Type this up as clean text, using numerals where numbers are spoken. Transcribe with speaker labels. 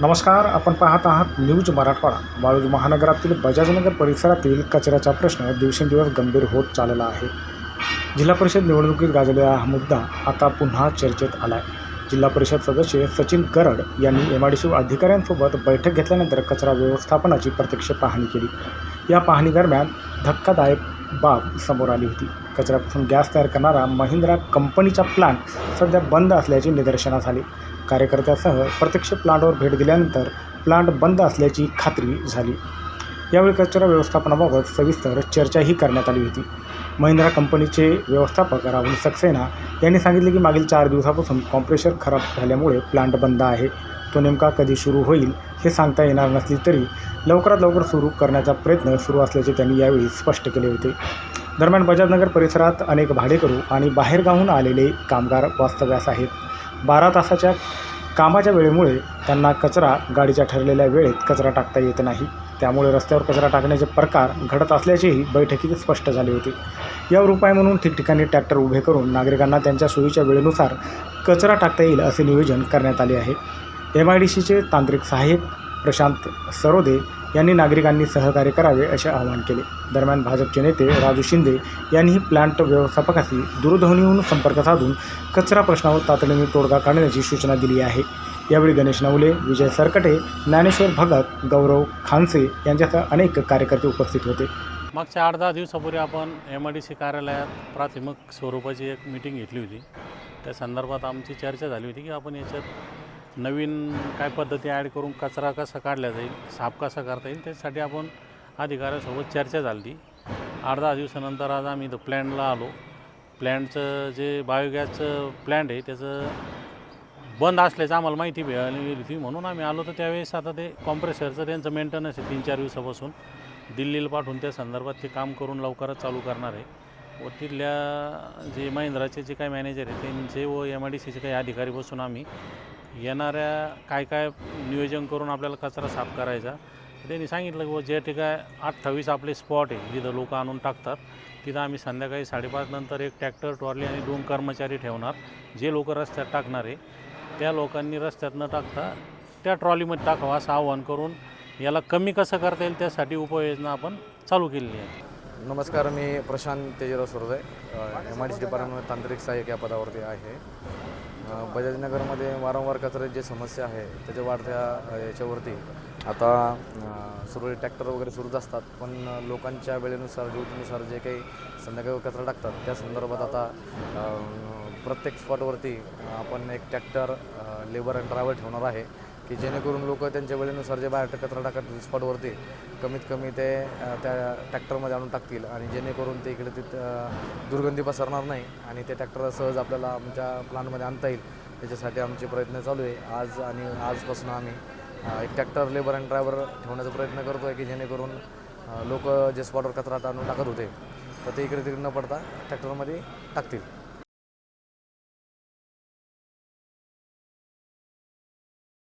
Speaker 1: नमस्कार. आपण पाहत आहात न्यूज मराठवाडा. वाळूज महानगरातील बजाजनगर परिसरातील कचऱ्याचा प्रश्न दिवसेंदिवस गंभीर होत चालला आहे. जिल्हा परिषद निवडणुकीत गाजलेला हा मुद्दा आता पुन्हा चर्चेत आला आहे. जिल्हा परिषद सदस्य सचिन गरड यांनी MIDC अधिकाऱ्यांसोबत बैठक घेतल्यानंतर कचरा व्यवस्थापनाची प्रत्यक्ष पाहणी केली. या पाहणीदरम्यान धक्कादायक बाब समोर आली होती. कचऱ्यापासून गॅस तयार करणारा महिंद्रा कंपनीचा प्लांट सध्या बंद असल्याचे निदर्शनास आले. कार्यकर्त्यासह प्रत्यक्ष प्लांटवर भेट दिल्यानंतर प्लांट बंद असल्याची खात्री झाली. यावेळी कचरा व्यवस्थापनाबाबत सविस्तर चर्चाही करण्यात आली होती. महिंद्रा कंपनीचे व्यवस्थापक राहुल सक्सेना यांनी सांगितले की मागील 4 दिवसापासून कॉम्प्रेसर खराब झाल्यामुळे प्लांट बंद आहे. तो नेमका कधी सुरू होईल हे सांगता येणार नसले तरी लवकरात लवकर सुरू करण्याचा प्रयत्न सुरू असल्याचे त्यांनी यावेळी स्पष्ट केले होते. दरम्यान बजाजनगर परिसरात अनेक भाडेकरू आणि बाहेरगावहून आलेले कामगार वास्तव्यास आहेत. 12 तासाच्या कामाच्या वेळेमुळे त्यांना कचरा गाडीच्या ठरलेल्या वेळेत कचरा टाकता येत नाही. त्यामुळे रस्त्यावर कचरा टाकण्याचे प्रकार घडत असल्याचेही बैठकीत स्पष्ट झाले होते. यावर उपाय म्हणून ठिकठिकाणी ट्रॅक्टर उभे करून नागरिकांना त्यांच्या सोयीच्या वेळेनुसार कचरा टाकता येईल असे नियोजन करण्यात आले आहे. MIDCचे तांत्रिक सहाय्यक प्रशांत सरोदे यांनी नागरिकांनी सहकार्य करावे असे आवाहन केले. दरम्यान भाजपचे नेते राजू शिंदे यांनीही प्लांट व्यवस्थापकाशी दूरध्वनीवरून संपर्क साधून कचरा प्रश्नावर तातडीने तोडगा काढण्याची सूचना दिली आहे. यावेळी गणेश नवले, विजय सरकटे, ज्ञानेश्वर भगत, गौरव खानसे यांच्यासह अनेक कार्यकर्ते उपस्थित होते.
Speaker 2: मागच्या 8-10 दिवसापूर्वी आपण MIDC कार्यालयात प्राथमिक स्वरूपाची एक मीटिंग घेतली होती. त्या संदर्भात आमची चर्चा झाली होती की आपण याच्यात नवीन काय पद्धती ॲड करून कचरा कसा काढला जाईल, साफ कसा करता येईल, त्यासाठी आपण अधिकाऱ्यांसोबत चर्चा झाली होती. 8-10 दिवसानंतर आज आम्ही इथं प्लॅनला आलो. प्लॅनचं जे बायोगॅसचं प्लॅन्ट आहे त्याचं बंद असल्याचं आम्हाला माहिती मिळाली होती, म्हणून आम्ही आलो. तर त्यावेळेस आता ते कॉम्प्रेसरचं त्यांचं मेंटेनन्स आहे 3-4 दिवसापासून दिल्लीला पाठवून त्या संदर्भात ते काम करून लवकरच चालू करणार आहे. व तिथल्या जे महिंद्राचे जे काही मॅनेजर आहे त्यांचे व MIDCचे काही अधिकारी बसून आम्ही येणाऱ्या काय काय नियोजन करून आपल्याला कचरा साफ करायचा. त्यांनी सांगितलं की जे ठिकाणी 28 आपले स्पॉट आहे जिथं लोक आणून टाकतात, तिथं आम्ही संध्याकाळी 5:30 नंतर एक ट्रॅक्टर, ट्रॉली आणि 2 कर्मचारी ठेवणार. जे लोक रस्त्यात टाकणार आहे त्या लोकांनी रस्त्यात न टाकता त्या ट्रॉलीमध्ये टाकावं असं आवाहन करून याला कमी कसं करता येईल त्यासाठी उपाययोजना आपण चालू केलेली आहे.
Speaker 3: नमस्कार, मी प्रशांत तेजराव सरोदे, MIDC डिपार्टमेंट तांत्रिक सहाय्यक या पदावरती आहे. बजाजनगरमध्ये वारंवार कचऱ्याची जी समस्या आहे त्याच्या वाढत्या याच्यावरती आता सुरू ट्रॅक्टर वगैरे सुरूच असतात, पण लोकांच्या वेळेनुसार ड्युटीनुसार जे काही संध्याकाळी कचरा टाकतात त्या संदर्भात आता प्रत्येक स्पॉटवरती आपण एक ट्रॅक्टर, लेबर आणि ड्रायव्हर ठेवणार आहे की जेणेकरून लोक त्यांच्या वेळेनुसार जे बाहेर कचरा टाकतात स्पॉटवरती कमीत कमी ते त्या ट्रॅक्टरमध्ये आणून टाकतील आणि जेणेकरून ते इकडे दुर्गंधी पसरणार नाही आणि ते ट्रॅक्टर सहज आपल्याला आमच्या प्लांटमध्ये आणता येईल. त्याच्यासाठी आमचे प्रयत्न चालू आहे. आजपासून आम्ही एक ट्रॅक्टर, लेबर आणि ड्रायव्हर ठेवण्याचा प्रयत्न करतो आहे की जेणेकरून लोक जे स्पॉटवर कचरा आणून टाकत होते तर ते इकडे तिकडे न पडता ट्रॅक्टरमध्ये टाकतील.